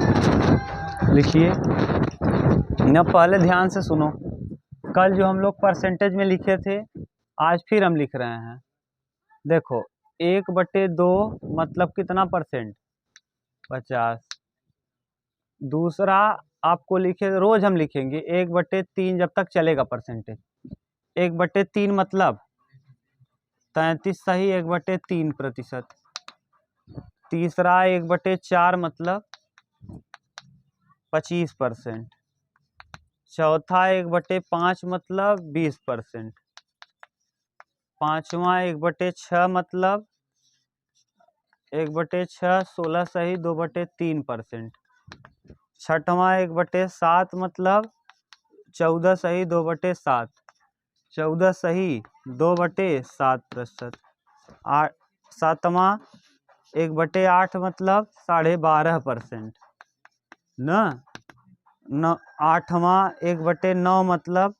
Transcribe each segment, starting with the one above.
फिर लिखिए ना, पहले ध्यान से सुनो। कल जो हम लोग परसेंटेज में लिखे थे, आज फिर हम लिख रहे हैं। देखो 1/2 मतलब कितना परसेंट? 50। दूसरा आपको लिखे, रोज हम लिखेंगे 1/3 जब तक चलेगा परसेंटेज। 1/3 मतलब 33 सही 1/3%। तीसरा 1/4 मतलब 25%। चौथा 1/5 मतलब 20%। पाँचवा 1/6 मतलब 1/6 16 सही 2/3%। छठवां 1/7 मतलब 14 सही 2/7। 14 सही 2/7%। सातवां 1/8 मतलब 12.5% न। आठवां 1/9 मतलब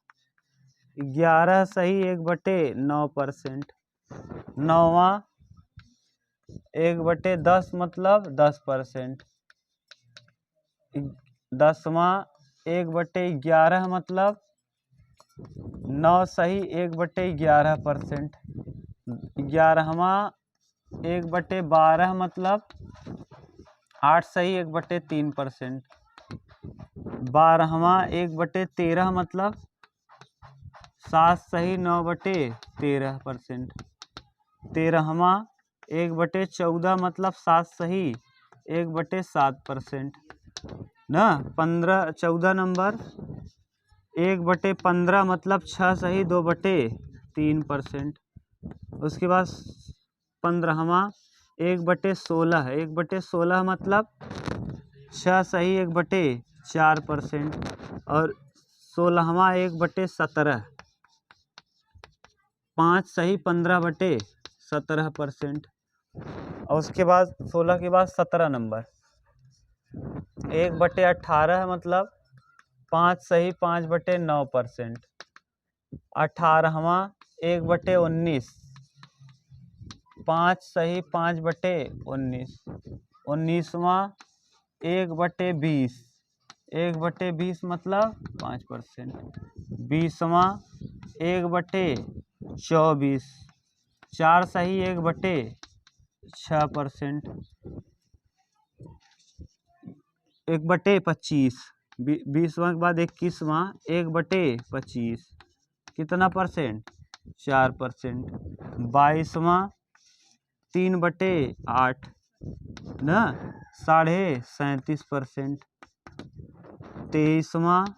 11 सही 1/9%। नौवां 1/10 मतलब 10%। 10वां 1/11 मतलब 9 सही 1/11%। 11वां 1/12 मतलब 8 सही 1/3%। 12वां 1/13 मतलब 7 सही 9/13%। 13वां 1/14 मतलब 7 सही 1/7% ना। 14 नंबर 1/15 मतलब 6 सही 2/3%। उसके बाद 15वां 1/16 है। 1/16 मतलब 6 सही 1/4%। और 16वां 1/17 5 सही 15/17%। और उसके बाद 16 के बाद 17 नंबर 1/18 मतलब 5 सही 5/9%। 18वां 1/19 5 सही 5/19। 19वां 1/20 1/20 मतलब 5%। 20वां 1/24 4 सही 1/6%। 1/25 20वां के बाद 21वां 1/25 कितना परसेंट? 4%। 22वां 3/8 ना 37.5%। 23वां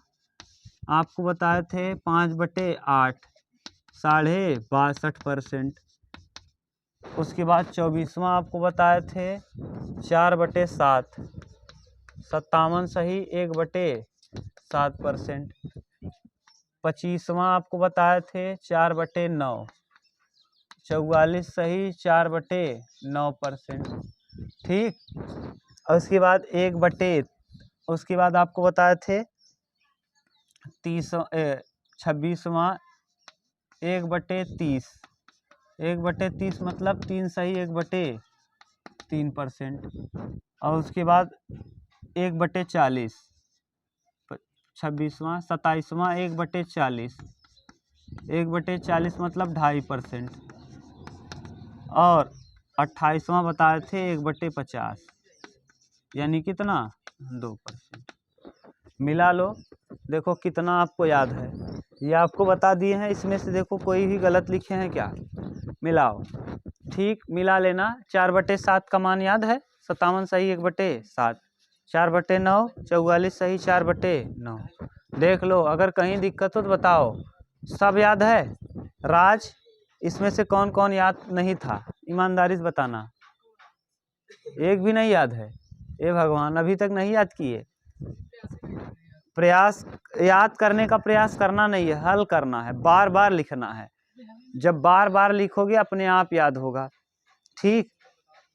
आपको बताए थे 5/8 62.5%। उसके बाद 24वां आपको बताए थे 4/7 57 सही 1/7%। 25वां आपको बताए थे 4/9 44 सही 4/9%। ठीक। और उसके बाद उसके बाद आपको बताए थे 26वां 1/30 1/30 मतलब 3 सही 1/3%। और उसके बाद 1/40 26वां 27वां 1/40 1/40 मतलब 2.5%। और 28वां बताए थे 1/50 यानी कितना 2%। मिला लो, देखो कितना आपको याद है। ये आपको बता दिए हैं, इसमें से देखो कोई भी गलत लिखे हैं क्या, मिलाओ। ठीक, मिला लेना। 4/7 का मान याद है? 57 सही 1/7। 4/9 44 सही 4/9। देख लो, अगर कहीं दिक्कत हो तो बताओ। सब याद है? राज, इसमें से कौन कौन याद नहीं था? ईमानदारी से बताना। एक भी नहीं याद है? ए भगवान, अभी तक नहीं याद किए? प्रयास, याद करने का प्रयास करना नहीं है, हल करना है, बार बार लिखना है। जब बार बार लिखोगे अपने आप याद होगा। ठीक,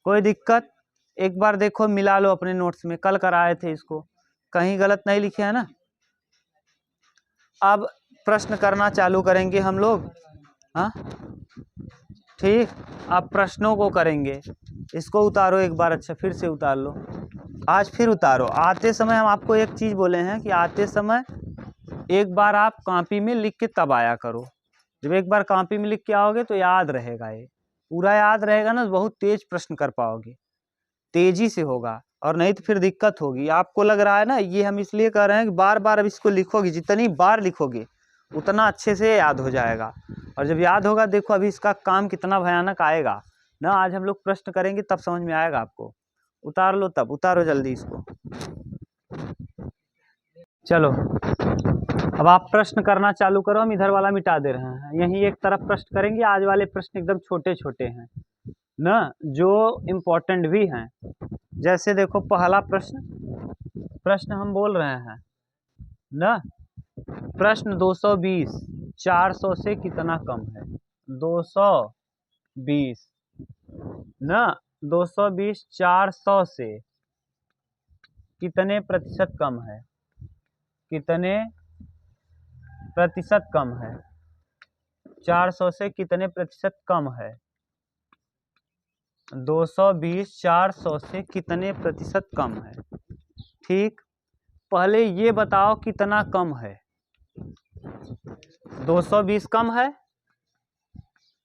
कोई दिक्कत? एक बार देखो, मिला लो अपने नोट्स में, कल कराए थे इसको, कहीं गलत नहीं लिखे हैं ना। अब प्रश्न करना चालू करेंगे हम लोग। हाँ, ठीक, अब प्रश्नों को करेंगे। इसको उतारो एक बार, अच्छा फिर से उतार लो। आज फिर उतारो। आते समय हम आपको एक चीज़ बोले हैं कि आते समय एक बार आप कॉपी में लिख के तब आया करो। जब एक बार कॉपी में लिख के आओगे तो याद रहेगा, ये पूरा याद रहेगा ना, बहुत तेज प्रश्न कर पाओगे, तेजी से होगा। और नहीं तो फिर दिक्कत होगी। आपको लग रहा है ना, ये हम इसलिए कह रहे हैं कि बार बार अब इसको लिखोगे, जितनी बार लिखोगे उतना अच्छे से याद हो जाएगा। और जब याद होगा, देखो अभी इसका काम कितना भयानक आएगा ना। आज हम लोग प्रश्न करेंगे तब समझ में आएगा आपको। उतार लो, तब उतारो जल्दी इसको। चलो अब आप प्रश्न करना चालू करो। हम इधर वाला मिटा दे रहे हैं, यहीं एक तरफ प्रश्न करेंगे। आज वाले प्रश्न एकदम छोटे छोटे हैं ना, जो इम्पोर्टेंट भी हैं। जैसे देखो पहला प्रश्न हम बोल रहे हैं ना, प्रश्न 220 400 से कितना कम है। 220 ना, 220 400 से कितने प्रतिशत कम है, कितने प्रतिशत कम है। 400 से कितने प्रतिशत कम है। 220 400 से कितने प्रतिशत कम है। ठीक, पहले ये बताओ कितना कम है। 220 कम है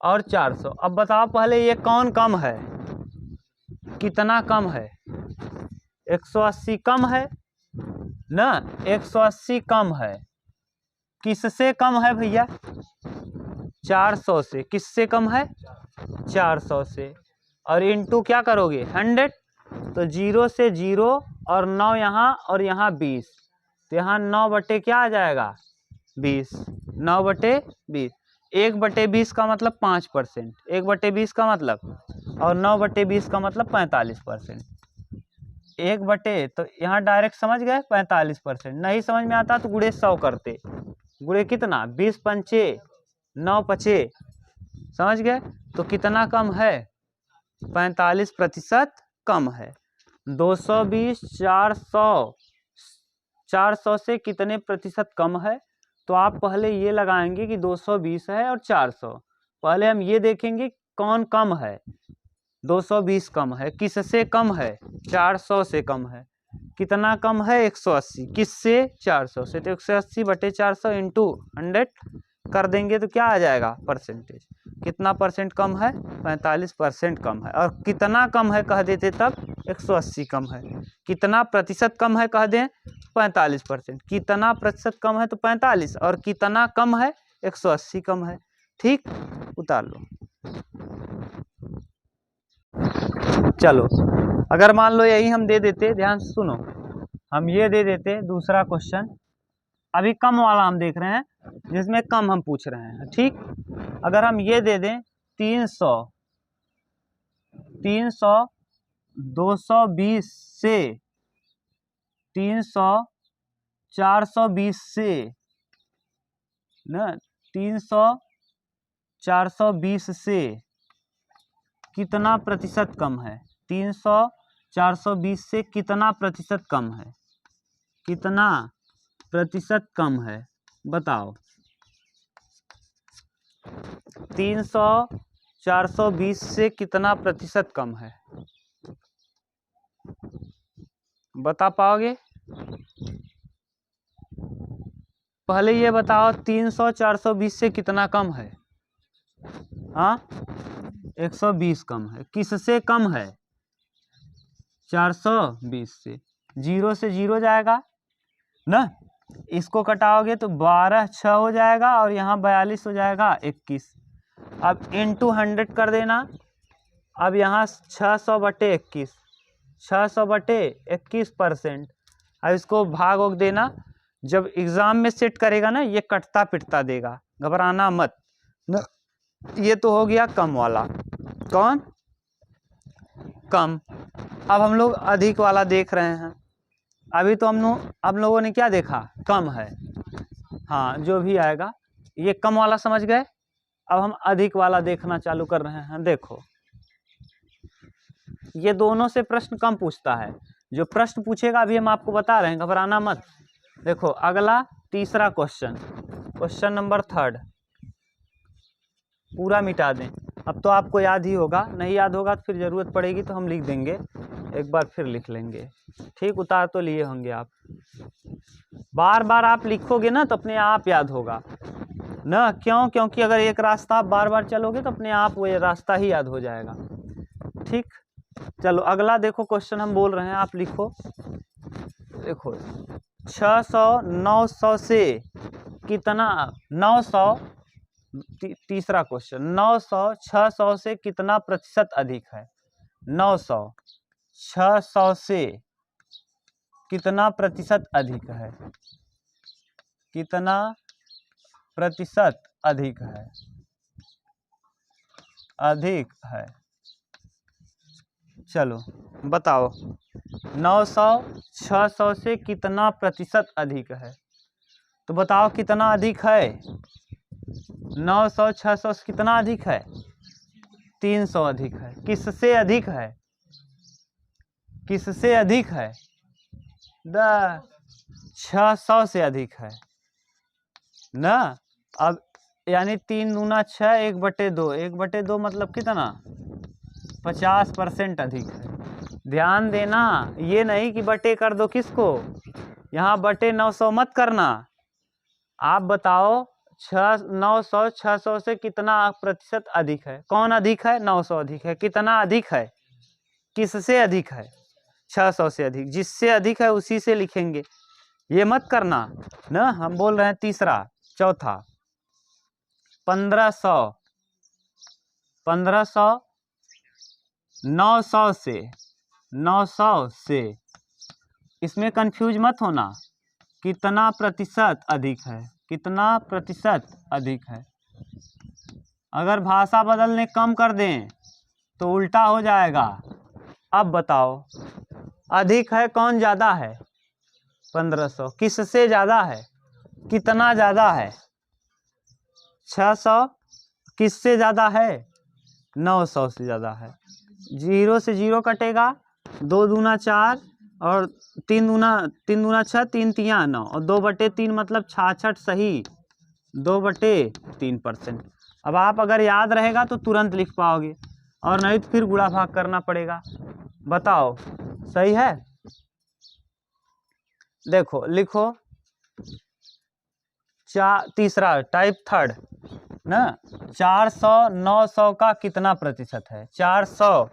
और 400। अब बताओ पहले ये कौन कम है, कितना कम है। 180 कम है ना, 180 कम है। किससे कम है भैया, 400 से। किससे कम है, 400 से। और इंटू क्या करोगे, 100, तो 0 से 0 और 9 यहाँ और यहाँ 20, तो यहाँ 9 बटे क्या आ जाएगा, 20। 9 बटे 20, 1 बटे 20 का मतलब 5%, 1 बटे 20 का मतलब, और 9 बटे 20 का मतलब 45%। 1 बटे, तो यहाँ डायरेक्ट समझ गए 45%। नहीं समझ में आता तो गुणे 100 करते। गुणे कितना, 20 पंचे 9 पचे, समझ गए। तो कितना कम है, 45% कम है। 220 400 से कितने प्रतिशत कम है। तो आप पहले ये लगाएंगे कि 220 है और 400। पहले हम ये देखेंगे कौन कम है। 220 कम है, किससे कम है, 400 से कम है। कितना कम है, 180। किससे, 400 से। तो 180 बटे 400 इंटू 100 कर देंगे तो क्या आ जाएगा, परसेंटेज। कितना परसेंट कम है, 45% कम है। और कितना कम है कह देते तब, 180 कम है। कितना प्रतिशत कम है कह दें, 45%। कितना प्रतिशत कम है तो 45, और कितना कम है, 180 कम है। ठीक, उतार लो। चलो अगर मान लो यही हम दे देते, ध्यान से सुनो, हम ये दे देते दूसरा क्वेश्चन। अभी कम वाला हम देख रहे हैं, जिसमें कम हम पूछ रहे हैं। ठीक, अगर हम ये दे दें 300 220 से 300 420 से ना, 300 420 से कितना प्रतिशत कम है। 300 420 से कितना प्रतिशत कम है, कितना प्रतिशत कम है, बताओ। 300 420 से कितना प्रतिशत कम है, बता पाओगे। पहले ये बताओ 300 420 से कितना कम है। हाँ, 120 कम है। किससे कम है, 420 से। 0 से 0 जाएगा ना, इसको कटाओगे तो 12 6 हो जाएगा, और यहाँ 42 हो जाएगा 21। अब इंटू 100 कर देना। अब यहाँ 600 बटे 21, 600 बटे 21%। अब इसको भाग होग देना। जब एग्ज़ाम में सेट करेगा ना, ये कटता पिटता देगा, घबराना मत ना। ये तो हो गया कम वाला। कौन, कम। अब हम लोग अधिक वाला देख रहे हैं। अभी तो हम लोगों ने क्या देखा, कम है। हाँ, जो भी आएगा, ये कम वाला समझ गए। अब हम अधिक वाला देखना चालू कर रहे हैं। देखो ये दोनों से प्रश्न कम पूछता है। जो प्रश्न पूछेगा अभी हम आपको बता रहे हैं, घबराना मत। देखो अगला तीसरा क्वेश्चन, क्वेश्चन नंबर 3 पूरा मिटा दें। अब तो आपको याद ही होगा, नहीं याद होगा तो फिर ज़रूरत पड़ेगी तो हम लिख देंगे, एक बार फिर लिख लेंगे। ठीक, उतार तो लिए होंगे आप। बार बार आप लिखोगे ना तो अपने आप याद होगा ना, क्यों? क्योंकि अगर एक रास्ता आप बार बार चलोगे तो अपने आप वो रास्ता ही याद हो जाएगा। ठीक, चलो अगला देखो क्वेश्चन हम बोल रहे हैं, आप लिखो। देखो 600 900 से कितना, 900 तीसरा क्वेश्चन, 900 600 से कितना प्रतिशत अधिक है? 900 600 से कितना प्रतिशत अधिक है? कितना प्रतिशत अधिक है? अधिक है, चलो बताओ। 900 600 से कितना प्रतिशत अधिक है? तो बताओ कितना अधिक है? 900 600 से कितना अधिक है? 300 अधिक है। किससे अधिक है? किससे अधिक है? 600 से अधिक है ना। अब यानी 3 दूना 6, 1/2, 1/2 मतलब कितना? 50% अधिक है। ध्यान देना, ये नहीं कि बटे कर दो किसको, यहाँ बटे 900 मत करना। आप बताओ 900 600 से कितना प्रतिशत अधिक है? कौन अधिक है? 900 अधिक है। कितना अधिक है? किससे अधिक है? 600 से अधिक। जिससे अधिक है उसी से लिखेंगे, ये मत करना ना। हम बोल रहे हैं तीसरा, चौथा 1500 900 से 900 से, इसमें कंफ्यूज मत होना, कितना प्रतिशत अधिक है? कितना प्रतिशत अधिक है? अगर भाषा बदलने कम कर दें तो उल्टा हो जाएगा। अब बताओ अधिक है कौन, ज़्यादा है? 1500। किससे ज़्यादा है? कितना ज़्यादा है? 600। किससे ज़्यादा है? 900 से ज़्यादा है। 0 से 0 कटेगा, 2 दूना 4 और 3 दूना 6, 3 तियाँ 9 और 2/3 मतलब 66 सही, 2/3%। अब आप अगर याद रहेगा तो तुरंत लिख पाओगे, और नहीं तो फिर गुणा भाग करना पड़ेगा। बताओ सही है? देखो लिखो, तीसरा टाइप थर्ड ना, 400 900 का कितना प्रतिशत है? 400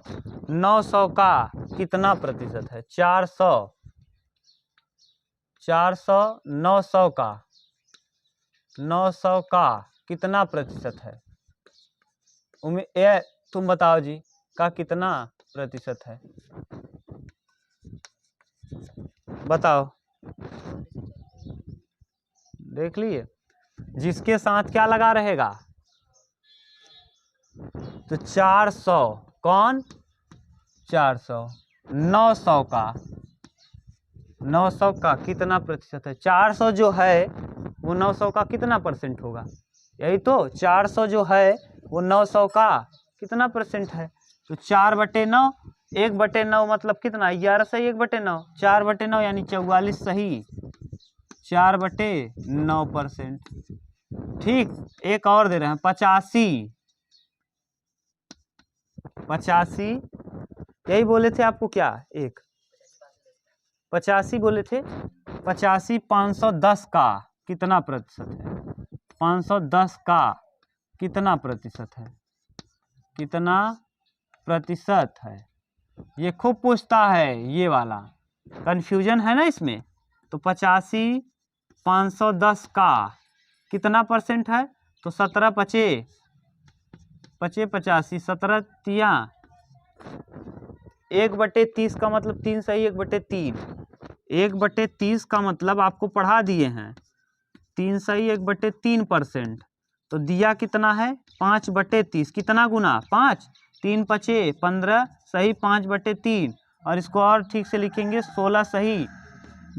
900 का कितना प्रतिशत है? 400 900 का 900 का कितना प्रतिशत है? तुम बताओ जी, का कितना प्रतिशत है? बताओ, देख लिए। जिसके साथ क्या लगा रहेगा? तो 400, कौन? 400 900 का 900 का कितना प्रतिशत है? 400 जो है वो 900 का कितना परसेंट होगा? यही तो, 400 जो है वो 900 का कितना परसेंट है? तो 4/9, 1/9 मतलब कितना? 11 सही, 1/9, 4/9 यानी 44 सही, 4/9%। ठीक, एक और दे रहे हैं 85, यही बोले थे आपको क्या? 85 बोले थे। 85 510 का कितना प्रतिशत है? 510 का कितना प्रतिशत है? कितना प्रतिशत है? ये खूब पूछता है, ये वाला कंफ्यूजन है ना इसमें। तो 85 510 का कितना परसेंट है? तो 17 पचे 85, 17 तियाँ 1/30 का मतलब 3 सही, 1/3, 1/30 का मतलब आपको पढ़ा दिए हैं 3 सही 1/3%। तो दिया कितना है? 5/30। कितना गुना? 5, 3 पचे 15 सही, 5/3, और इसको और ठीक से लिखेंगे 16 सही,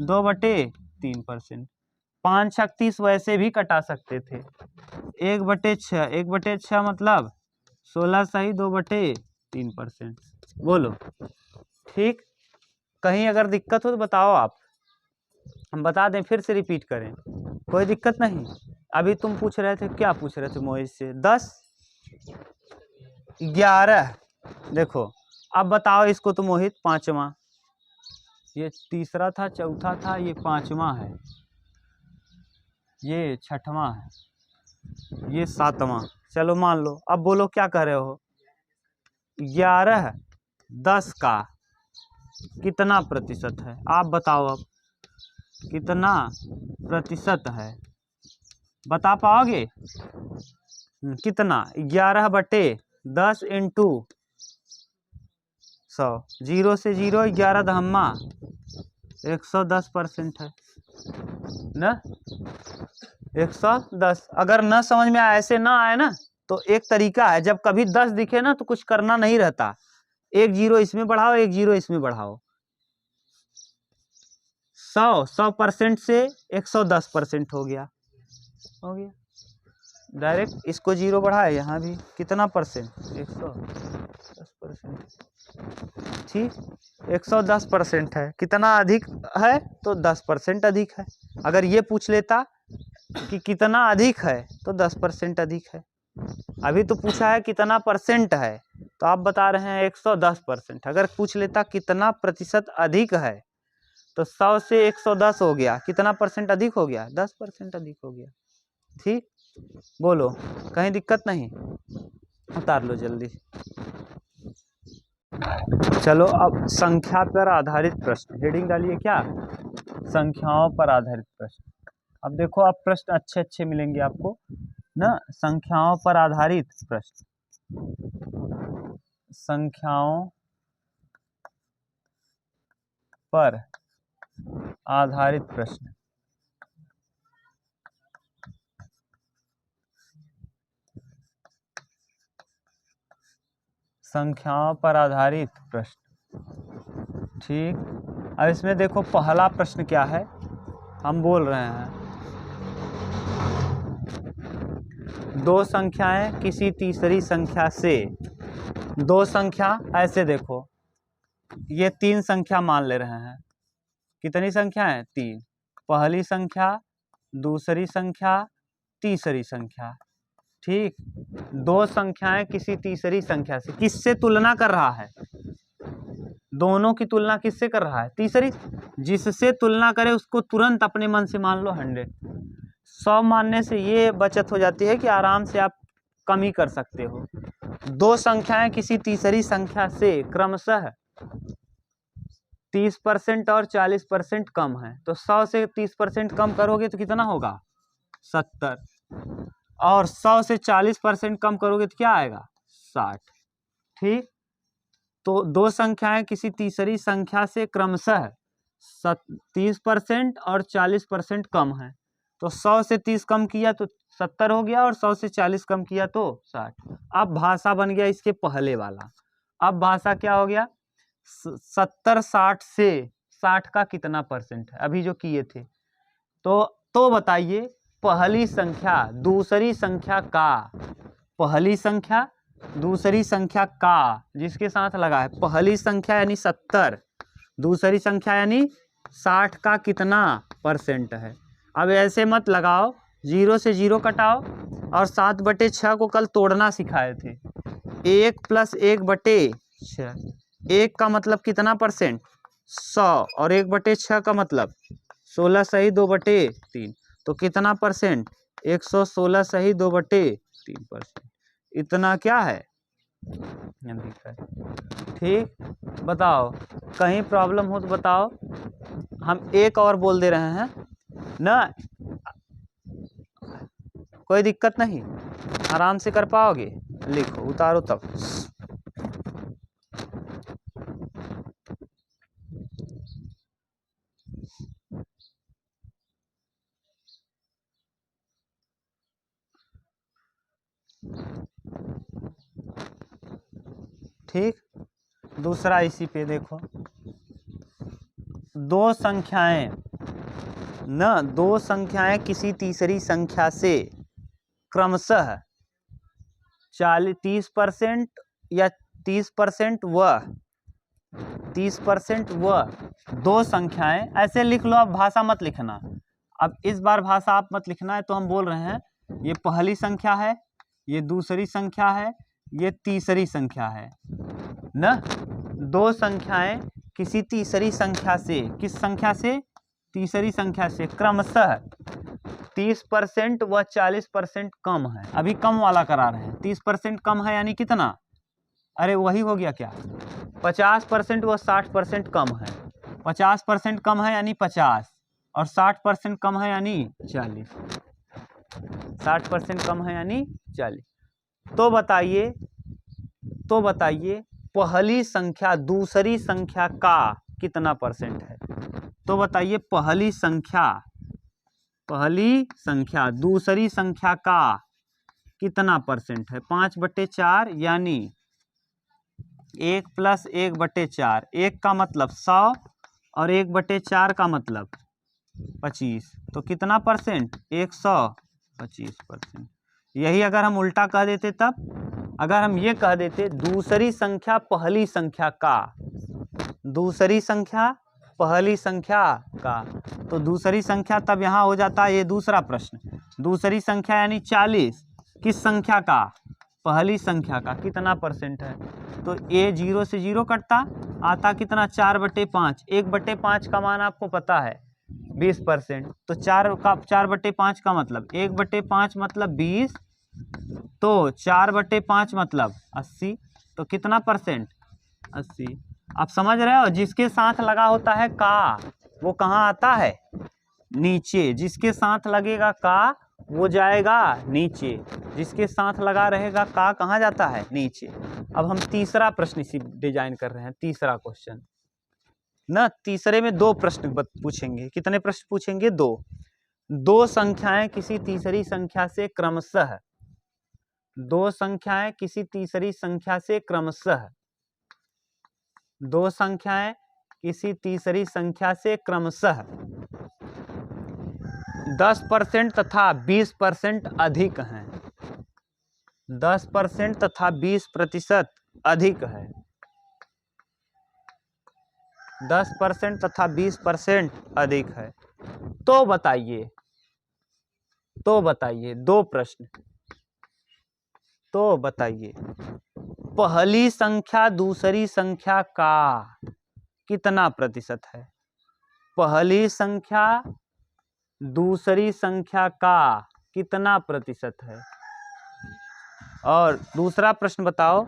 2/3%। 5 छक 30 वैसे भी कटा सकते थे। 1/6, 1/6 मतलब 16 सही, 2/3%। बोलो ठीक। कहीं अगर दिक्कत हो तो बताओ आप, हम बता दें, फिर से रिपीट करें, कोई दिक्कत नहीं। अभी तुम पूछ रहे थे, क्या पूछ रहे थे मोहित से? 10 11। देखो अब बताओ इसको तो मोहित, पांचवा, ये तीसरा था, चौथा था, ये पांचवा है, ये छठवां है, ये सातवां। चलो मान लो, अब बोलो क्या कर रहे हो। 11 10 का कितना प्रतिशत है, आप बताओ अब कितना प्रतिशत है, बता पाओगे? कितना? 11/10 इंटू 100, 0 से 0, 11 दहम्मा 110% है ना, 110। अगर न समझ में आए, ऐसे ना आए ना, तो एक तरीका है, जब कभी 10 दिखे ना तो कुछ करना नहीं रहता, एक जीरो इसमें बढ़ाओ, एक जीरो इसमें बढ़ाओ। 100% से 110% हो गया, डायरेक्ट इसको जीरो बढ़ाए, यहाँ भी कितना परसेंट, 110%। ठीक, 110% है, कितना अधिक है तो 10% अधिक है। अगर ये पूछ लेता कि कितना अधिक है तो 10% अधिक है। अभी तो पूछा है कितना परसेंट है, तो आप बता रहे हैं 110%। अगर पूछ लेता कितना प्रतिशत अधिक है, तो 100 से 110 हो गया, कितना परसेंट अधिक हो गया, 10% अधिक हो गया। ठीक, बोलो कहीं दिक्कत नहीं, उतार लो जल्दी। चलो अब संख्या पर आधारित प्रश्न, हेडिंग डालिए क्या, संख्याओं पर आधारित प्रश्न। अब देखो, अब प्रश्न अच्छे अच्छे मिलेंगे आपको ना, संख्याओं पर आधारित प्रश्न, संख्याओं पर आधारित प्रश्न। संख्याओं पर आधारित प्रश्न। ठीक, अब इसमें देखो पहला प्रश्न क्या है, हम बोल रहे हैं दो संख्याएं किसी तीसरी संख्या से, दो संख्या, ऐसे देखो ये 3 संख्या मान ले रहे हैं, कितनी संख्या है, 3, पहली संख्या, दूसरी संख्या, तीसरी संख्या। ठीक, दो संख्याएं किसी तीसरी संख्या से, किससे तुलना कर रहा है, दोनों की तुलना किससे कर रहा है, तीसरी, जिससे तुलना करे उसको तुरंत अपने मन से मान लो 100। 100 मानने से ये बचत हो जाती है कि आराम से आप कम ही कर सकते हो। दो संख्याएं किसी तीसरी संख्या से क्रमशः 30% और 40% कम है, तो 100 से 30% कम करोगे तो कितना होगा, 70, और 100 से 40% कम करोगे तो क्या आएगा, 60। ठीक, तो दो संख्याएं किसी तीसरी संख्या से क्रमशः 30% और 40% कम है, तो 100 से 30 कम किया तो 70 हो गया, और 100 से 40 कम किया तो 60। अब भाषा बन गया इसके पहले वाला। अब भाषा क्या हो गया, 70 60 से 60 का कितना परसेंट है, अभी जो किए थे, तो बताइए पहली संख्या दूसरी संख्या का, पहली संख्या दूसरी संख्या का, जिसके साथ लगा है, पहली संख्या यानी 70, दूसरी संख्या यानी 60 का कितना परसेंट है। अब ऐसे मत लगाओ, 0 से 0 कटाओ, और 7/6 को कल तोड़ना सिखाए थे, 1 + 1/6, 1 का मतलब कितना परसेंट, 100, और 1/6 का मतलब 16 सही 2/3, तो कितना परसेंट, 116 सही 2/3%। इतना क्या है, ठीक, बताओ कहीं प्रॉब्लम हो तो बताओ, हम एक और बोल दे रहे हैं ना, कोई दिक्कत नहीं, आराम से कर पाओगे, लिखो उतारो तब। ठीक, दूसरा इसी पे देखो, दो संख्याएं न, दो संख्याएं किसी तीसरी संख्या से क्रमशः 30% या 30% व 30% व दो संख्याएं, ऐसे लिख लो, अब भाषा मत लिखना, अब इस बार भाषा आप मत लिखना है, तो हम बोल रहे हैं ये पहली संख्या है, ये दूसरी संख्या है, ये तीसरी संख्या है ना। दो संख्याएं किसी तीसरी संख्या से, किस संख्या से, तीसरी संख्या से क्रमशः 30% व 40% कम है। अभी कम वाला करा रहे हैं। 30% कम है यानी कितना, अरे वही हो गया क्या, 50% व 60% कम है। 50% कम है यानी 50 और 60% कम है यानी 40। 60% कम है यानी 40। तो बताइए पहली संख्या दूसरी संख्या का कितना परसेंट है। तो बताइए पहली संख्या दूसरी संख्या का कितना परसेंट है। 5/4 यानी 1 + 1/4। 1 का मतलब 100 और 1/4 का मतलब 25। तो कितना परसेंट, 125%। यही अगर हम उल्टा कह देते तब, अगर हम ये कह देते दूसरी संख्या पहली संख्या का, दूसरी संख्या पहली संख्या का, तो दूसरी संख्या तब यहाँ हो जाता है ये दूसरा प्रश्न। दूसरी संख्या यानी 40 किस संख्या का, पहली संख्या का कितना परसेंट है। तो ये 0 से 0 कटता, आता कितना 4/5। 1/5 का मान आपको पता है 20%। तो 4/5 का मतलब 1/5 मतलब 20, तो 4/5 मतलब 80। तो कितना परसेंट, 80। आप समझ रहे हो, जिसके साथ लगा होता है का वो कहाँ आता है, नीचे। जिसके साथ लगेगा का वो जाएगा नीचे, जिसके साथ लगा रहेगा का कहाँ जाता है, नीचे। अब हम तीसरा प्रश्न इसी डिजाइन कर रहे हैं, तीसरा क्वेश्चन ना। तीसरे में 2 प्रश्न पूछेंगे। कितने प्रश्न पूछेंगे, 2। दो संख्याएं किसी तीसरी संख्या से क्रमशः, दो संख्याएं किसी तीसरी संख्या से क्रमशः, दो संख्याएं किसी तीसरी संख्या से क्रमशः 10% तथा 20% अधिक हैं। 10% तथा 20% अधिक है। 10% तथा 20% अधिक है। तो बताइए 2 प्रश्न। तो बताइए पहली संख्या दूसरी संख्या का कितना प्रतिशत है। पहली संख्या दूसरी संख्या का कितना प्रतिशत है। और दूसरा प्रश्न बताओ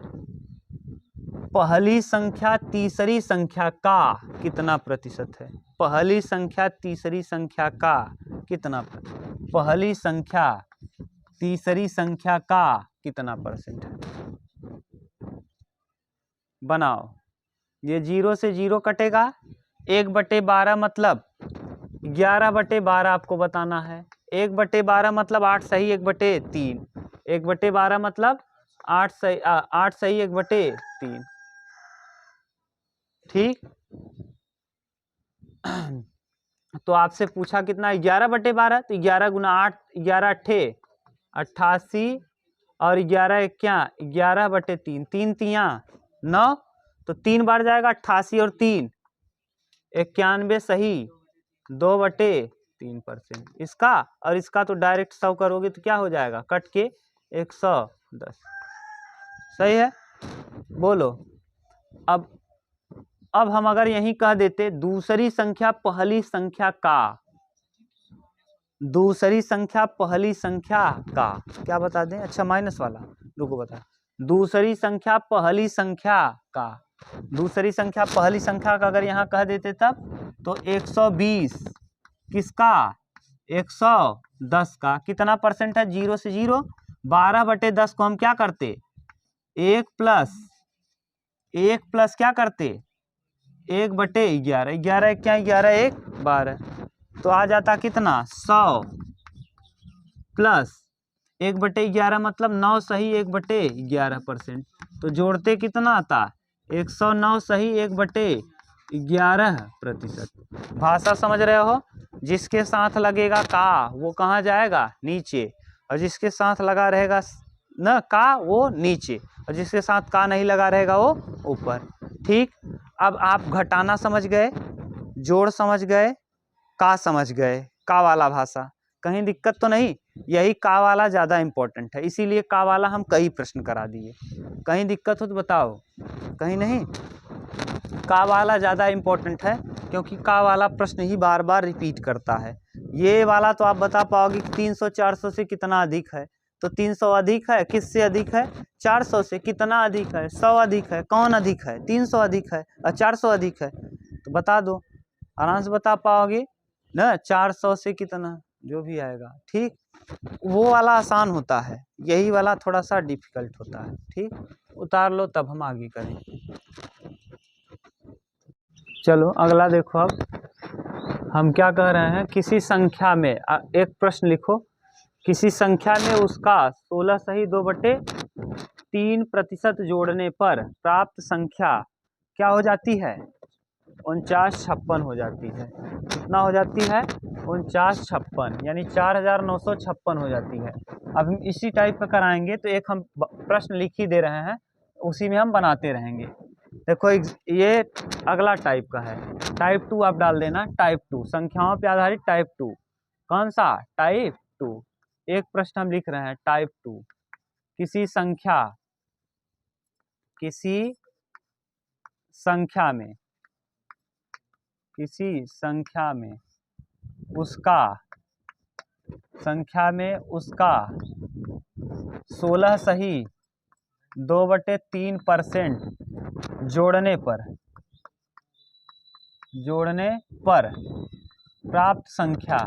पहली संख्या तीसरी संख्या का कितना प्रतिशत है। पहली संख्या तीसरी संख्या का कितना प्रतिशत, पहली संख्या तीसरी संख्या का कितना परसेंट है। बनाओ, ये 0 से 0 कटेगा। 1/12 मतलब 11/12 आपको बताना है। 1/12 मतलब 8 सही 1/3। 1/12 मतलब 8 सही 1/3। ठीक। तो आपसे पूछा कितना, 11/12। तो 11 × 8, 11 × 8 = 88 और 11 × 1 = 11/3। 3 × 3 = 9। तो 3 बार जाएगा 88 और 3 91 सही 2/3%। इसका और इसका तो डायरेक्ट 100 करोगे तो क्या हो जाएगा, कट के 110। सही है। बोलो अब हम अगर यही कह देते दूसरी संख्या पहली संख्या का, दूसरी संख्या पहली संख्या का क्या बता दें। अच्छा माइनस वाला रुको बता। दूसरी संख्या पहली संख्या का, दूसरी संख्या पहली संख्या का अगर यहाँ कह देते तब तो 120 किसका, 110 का कितना परसेंट है। 0 से 0 12/10 को हम क्या करते, 1 प्लस क्या करते 1/11। 11 × 1 = 11 × 1 = 12। तो आ जाता कितना 100 प्लस 1/11 मतलब 9 सही 1/11%। तो जोड़ते कितना आता 109 सही 1/11%। भाषा समझ रहे हो, जिसके साथ लगेगा का वो कहाँ जाएगा, नीचे। और जिसके साथ लगा रहेगा न का वो नीचे, और जिसके साथ का नहीं लगा रहेगा वो ऊपर। ठीक। अब आप घटाना समझ गए, जोड़ समझ गए, का समझ गए, का वाला भाषा। कहीं दिक्कत तो नहीं? यही का वाला ज़्यादा इम्पोर्टेंट है, इसीलिए का वाला हम कई प्रश्न करा दिए। कहीं दिक्कत हो तो बताओ, कहीं नहीं? का वाला ज़्यादा इम्पोर्टेंट है क्योंकि का वाला प्रश्न ही बार बार रिपीट करता है। ये वाला तो आप बता पाओगे कि 300 400 से कितना अधिक है, तो 300 अधिक है, किससे अधिक है? 400 से। कितना अधिक है? 100 अधिक है। कौन अधिक है? 300 अधिक है और 400 अधिक है, तो बता दो, आराम से बता पाओगे ना। 400 से कितना, जो भी आएगा, ठीक। वो वाला आसान होता है, यही वाला थोड़ा सा डिफिकल्ट होता है, ठीक। उतार लो तब हम आगे करें। चलो अगला देखो, अब हम क्या कह रहे हैं, किसी संख्या में एक प्रश्न लिखो, किसी संख्या में उसका 16 सही 2/3% जोड़ने पर प्राप्त संख्या क्या हो जाती है? 4956 हो जाती है। कितना हो जाती है? 4956, यानी 4956 हो जाती है। अब हम इसी टाइप का कराएंगे, तो एक हम प्रश्न लिख ही दे रहे हैं, उसी में हम बनाते रहेंगे। देखो ये अगला टाइप का है, टाइप 2 आप डाल देना, टाइप 2 संख्याओं पे आधारित टाइप 2। कौन सा? टाइप 2। एक प्रश्न हम लिख रहे हैं टाइप 2, किसी संख्या उसका 16 सही 2/3% जोड़ने पर प्राप्त संख्या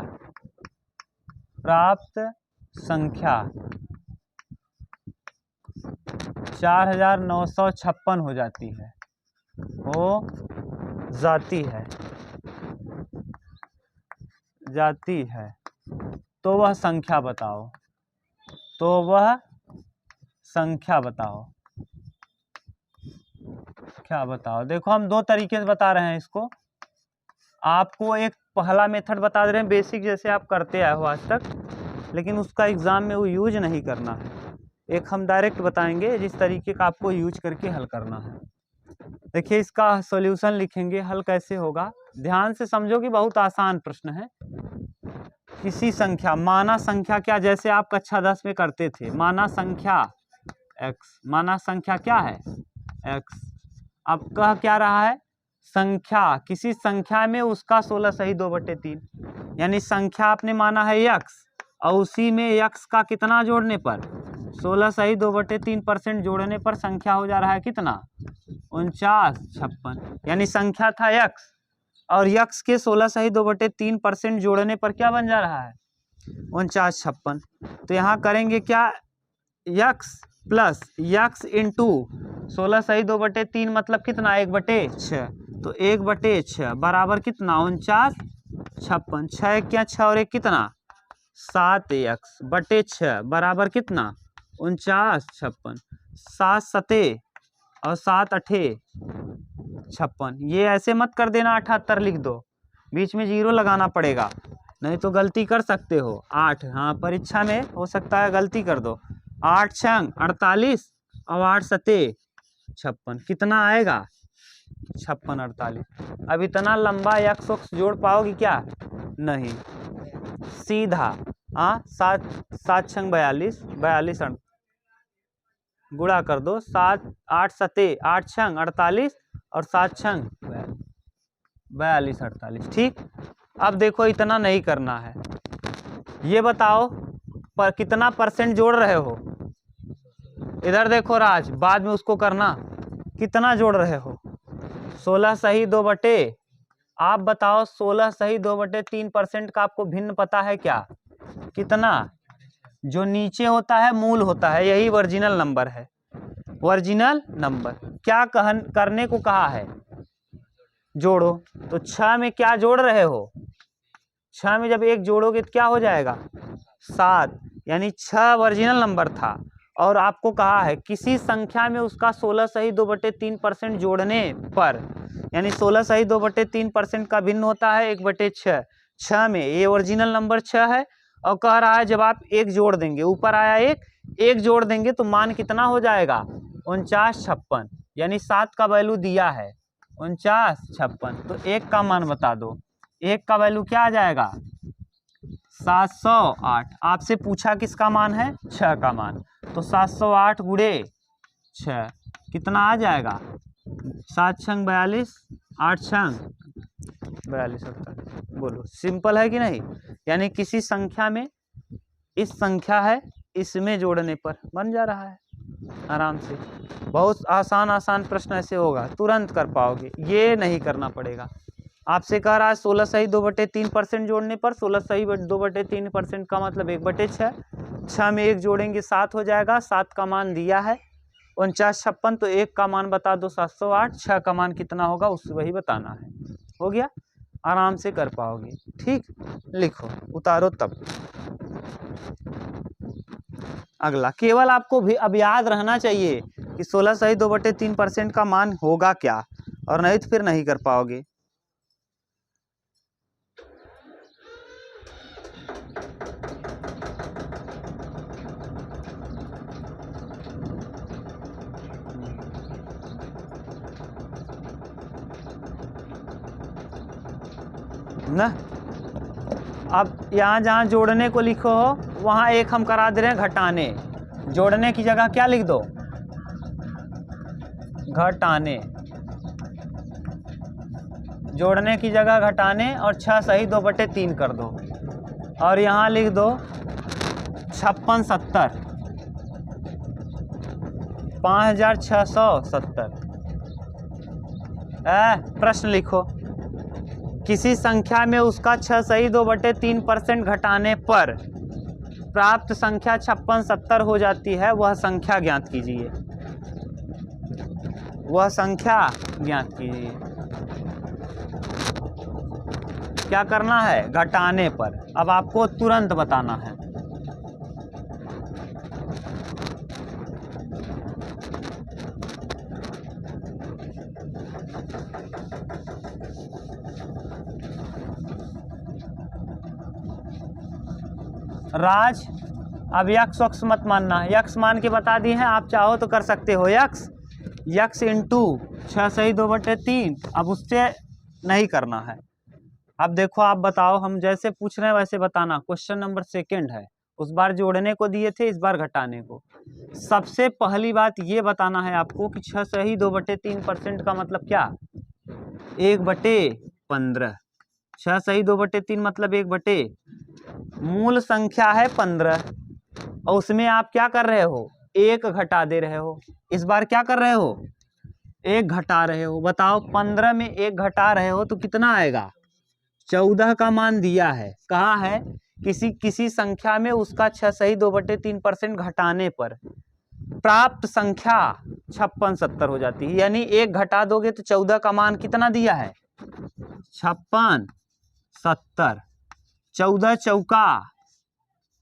4956 हो जाती है, तो वह संख्या बताओ। क्या बताओ? देखो हम दो तरीके से बता रहे हैं इसको। आपको एक पहला मेथड बता दे रहे हैं, बेसिक जैसे आप करते आए हो आज तक, लेकिन उसका एग्जाम में वो यूज नहीं करना है। एक हम डायरेक्ट बताएंगे जिस तरीके का आपको यूज करके हल करना है। देखिए इसका सॉल्यूशन लिखेंगे, हल कैसे होगा ध्यान से समझो कि बहुत आसान प्रश्न है। किसी संख्या, माना संख्या क्या, जैसे आप कक्षा 10 में करते थे, माना संख्या x, माना संख्या क्या है? x। अब कह क्या रहा है? संख्या, किसी संख्या में उसका 16 सही 2/3, यानी संख्या आपने माना है x, और उसी में x का कितना जोड़ने पर? 16 सही 2/3% जोड़ने पर संख्या हो जा रहा है कितना? 4956। यानी संख्या था x, और x के 16 सही 2/3% जोड़ने पर क्या बन जा रहा है? 4956। तो यहाँ करेंगे क्या? x प्लस x इंटू 16 सही 2/3 मतलब कितना? 1/6। तो 1/6 बराबर कितना? 4956। 6 क्या 6 और 1 कितना? 7x/6 बराबर कितना? 4956। 7 सते और 7 अठे 56। ये ऐसे मत कर देना 78 लिख दो, बीच में 0 लगाना पड़ेगा, नहीं तो गलती कर सकते हो। 8, हाँ परीक्षा में हो सकता है गलती कर दो। 8 छंग 48 और 8 सते 56, कितना आएगा? 56 48। अब इतना लंबा x जोड़ पाओगी क्या? नहीं, सीधा 7 छंग 42, 42 गुणा कर दो, 7 8 सते 8 छंग 48 और 7 छंग 42 48, ठीक। अब देखो इतना नहीं करना है, ये बताओ पर कितना परसेंट जोड़ रहे हो? इधर देखो राज, बाद में उसको करना, कितना जोड़ रहे हो? 16 सही 2/, आप बताओ 16 सही 2/3% का आपको भिन्न पता है क्या? कितना? जो नीचे होता है मूल होता है, यही ओरिजिनल नंबर है। ओरिजिनल नंबर क्या करने को कहा है? जोड़ो। तो 6 में क्या जोड़ रहे हो? 6 में जब 1 जोड़ोगे तो क्या हो जाएगा? 7, यानी 6 ओरिजिनल नंबर था, और आपको कहा है किसी संख्या में उसका 16 सही 2/3% जोड़ने पर, यानी 16 सही 2/3% का भिन्न होता है 1/6। 6 में ये ओरिजिनल नंबर 6 है, और कह रहा है जब आप 1 जोड़ देंगे, ऊपर आया 1 जोड़ देंगे तो मान कितना हो जाएगा? 4956, यानी 7 का वैल्यू दिया है 4956, तो 1 का मान बता दो। 1 का वैल्यू क्या आ जाएगा? 708। आपसे पूछा किसका मान है, 6 का मान, तो 708 गुणे 6 कितना आ जाएगा, 7 छंग 42, 8 छंग 42 48। बोलो सिंपल है कि नहीं। यानी किसी संख्या में इस संख्या है, इसमें जोड़ने पर बन जा रहा है आराम से। बहुत आसान प्रश्न ऐसे होगा, तुरंत कर पाओगे, ये नहीं करना पड़ेगा। आपसे कह रहा है 16 सही 2/3% जोड़ने पर, 16 सही 2/3% का मतलब 1/6, 6 में 1 जोड़ेंगे 7 हो जाएगा, 7 का मान दिया है 49 56, तो 1 का मान बता दो 708, 6 का मान कितना होगा उस वही बताना है। हो गया, आराम से कर पाओगे। ठीक, लिखो उतारो तब। अगला, केवल आपको भी अब याद रहना चाहिए कि 16 सही 2/3% का मान होगा क्या, और नहीं तो फिर नहीं कर पाओगे। ना अब यहाँ जहाँ जोड़ने को लिखो हो वहाँ एक हम करा दे रहे हैं घटाने। जोड़ने की जगह क्या लिख दो, घटाने। जोड़ने की जगह घटाने, और 6 सही 2/3 कर दो, और यहाँ लिख दो 56 70, 5670। प्रश्न लिखो, किसी संख्या में उसका 6 सही 2/3% घटाने पर प्राप्त संख्या 56 70 हो जाती है, वह संख्या ज्ञात कीजिए। वह संख्या ज्ञात कीजिए। क्या करना है, घटाने पर। अब आपको तुरंत बताना है। राज, अब यक्स वक्स मत मानना, यक्स मान के बता दिए हैं, आप चाहो तो कर सकते हो यक्स इंटू 6 सही 2/3। अब उससे नहीं करना है। अब देखो, आप बताओ, हम जैसे पूछ रहे हैं वैसे बताना। क्वेश्चन नंबर 2 है, उस बार जोड़ने को दिए थे, इस बार घटाने को। सबसे पहली बात ये बताना है आपको कि 6 सही 2/3% का मतलब क्या, 1/15। 6 सही 2/3 मतलब 1/, मूल संख्या है 15, और उसमें आप क्या कर रहे हो, 1 घटा दे रहे हो। इस बार क्या कर रहे हो, 1 घटा रहे हो। बताओ 15 में 1 घटा रहे हो तो कितना आएगा, 14 का मान दिया है। कहा है, किसी संख्या में उसका 6 सही 2/3% घटाने पर प्राप्त संख्या 56 70 हो जाती है। यानी 1 घटा दोगे तो 14 का मान कितना दिया है, 56 70। 14 चौका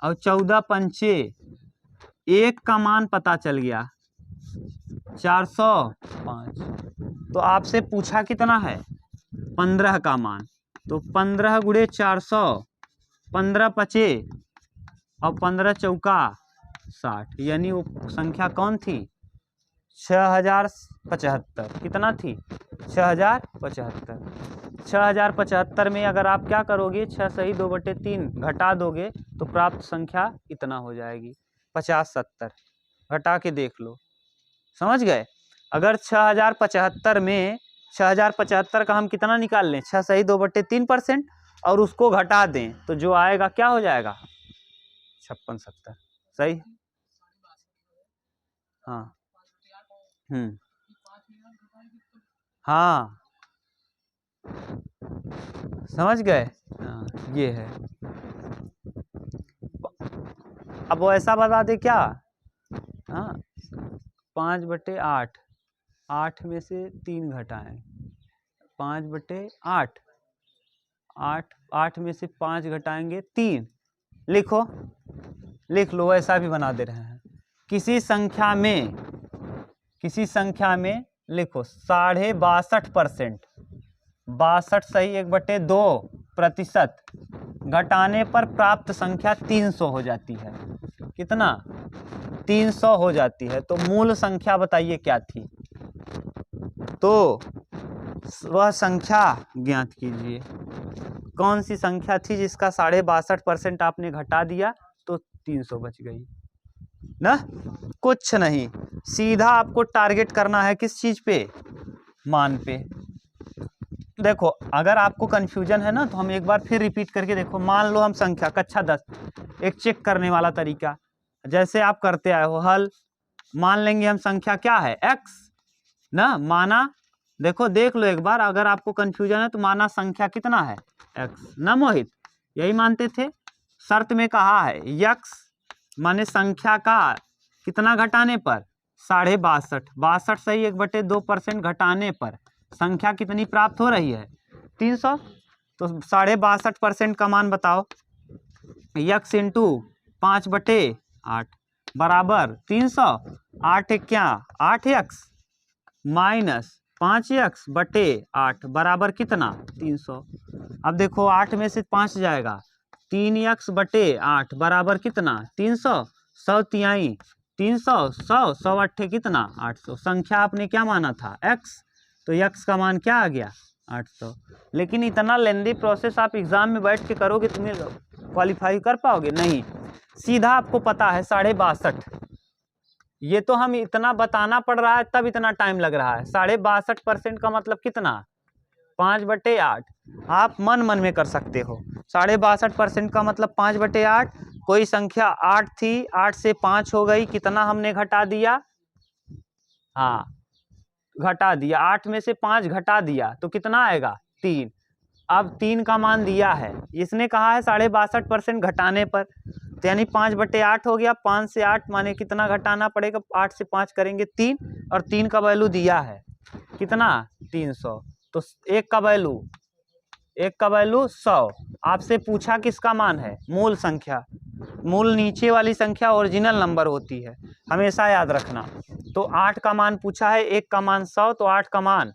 और 14 पंचे, 1 का मान पता चल गया 405। तो आपसे पूछा कितना है, 15 का मान, तो 15 गुणे 400, 15 पचे और 15 चौका 60। यानी वो संख्या कौन थी, 6075। कितना थी, 6075। 6075 में अगर आप क्या करोगे, 6 सही 2/3 घटा दोगे तो प्राप्त संख्या इतना हो जाएगी, 50 70। घटा के देख लो, समझ गए। अगर 6075 में 6075 का हम कितना निकाल लें, 6 सही 2/3% और उसको घटा दें तो जो आएगा क्या हो जाएगा, 56 70। सही, हाँ। हाँ, समझ गए। हाँ, ये है। अब वो ऐसा बता दे क्या, हाँ, 5/8, 8 में से 3 घटाएं, 5/8, 8 में से 5 घटाएंगे 3। लिखो, लिख लो, ऐसा भी बना दे रहे हैं। किसी संख्या में लिखो 62.5%, 62 सही 1/2% घटाने पर प्राप्त संख्या 300 हो जाती है। कितना, 300 हो जाती है। तो मूल संख्या बताइए क्या थी, तो वह संख्या ज्ञात कीजिए। कौन सी संख्या थी जिसका 62.5% आपने घटा दिया तो 300 बच गई ना। कुछ नहीं, सीधा आपको टारगेट करना है किस चीज पे, मान पे। देखो अगर आपको कंफ्यूजन है ना तो हम एक बार फिर रिपीट करके देखो। मान लो हम संख्या कक्षा 10, एक चेक करने वाला तरीका, जैसे आप करते आए हो हल, मान लेंगे हम संख्या क्या है x ना, माना देखो देख लो एक बार, अगर आपको कंफ्यूजन है तो माना संख्या कितना है x ना मोहित, यही मानते थे। शर्त में कहा है x माने संख्या का कितना घटाने पर, 62.5, 62 सही 1/2% घटाने पर संख्या कितनी प्राप्त हो रही है 300। तो 62.5% का मान बताओ, x इंटू 5/8 बराबर 300, 8 क्या 8x माइनस 5x/8 बराबर कितना 300। अब देखो 8 में से 5 जाएगा, 3x/8 बराबर कितना 300, 100 तिहाई 300, 100 100 8 कितना 800। संख्या आपने क्या माना था x, तो x का मान क्या आ गया 800। लेकिन इतना लेंदी प्रोसेस आप एग्जाम में बैठ के करोगे तुम्हें क्वालिफाई कर पाओगे नहीं, सीधा आपको पता है 62.5। ये तो हम इतना बताना पड़ रहा है तब इतना टाइम लग रहा है। 62.5% का मतलब कितना 5/8, आप मन मन में कर सकते हो। 62.5% का मतलब 5/8, कोई संख्या 8 थी, 8 से 5 हो गई, कितना हमने घटा दिया, हाँ घटा दिया, 8 में से 5 घटा दिया तो कितना आएगा 3। अब 3 का मान दिया है, इसने कहा है 62.5% घटाने पर, तो यानी 5/8 हो गया। 5 से 8 माने कितना घटाना पड़ेगा, 8 से 5 करेंगे 3, और 3 का वैल्यू दिया है कितना 300। तो एक का वैल्यू 100। आपसे पूछा किसका मान है, मूल संख्या, मूल नीचे वाली संख्या ओरिजिनल नंबर होती है, हमेशा याद रखना। तो 8 का मान पूछा है, 1 का मान 100, तो 8 का मान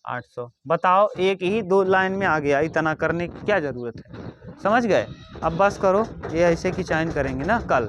800। बताओ एक ही 2 लाइन में आ गया, इतना करने की क्या जरूरत है, समझ गए। अब बस करो, ये ऐसे की चाइन करेंगे ना कल।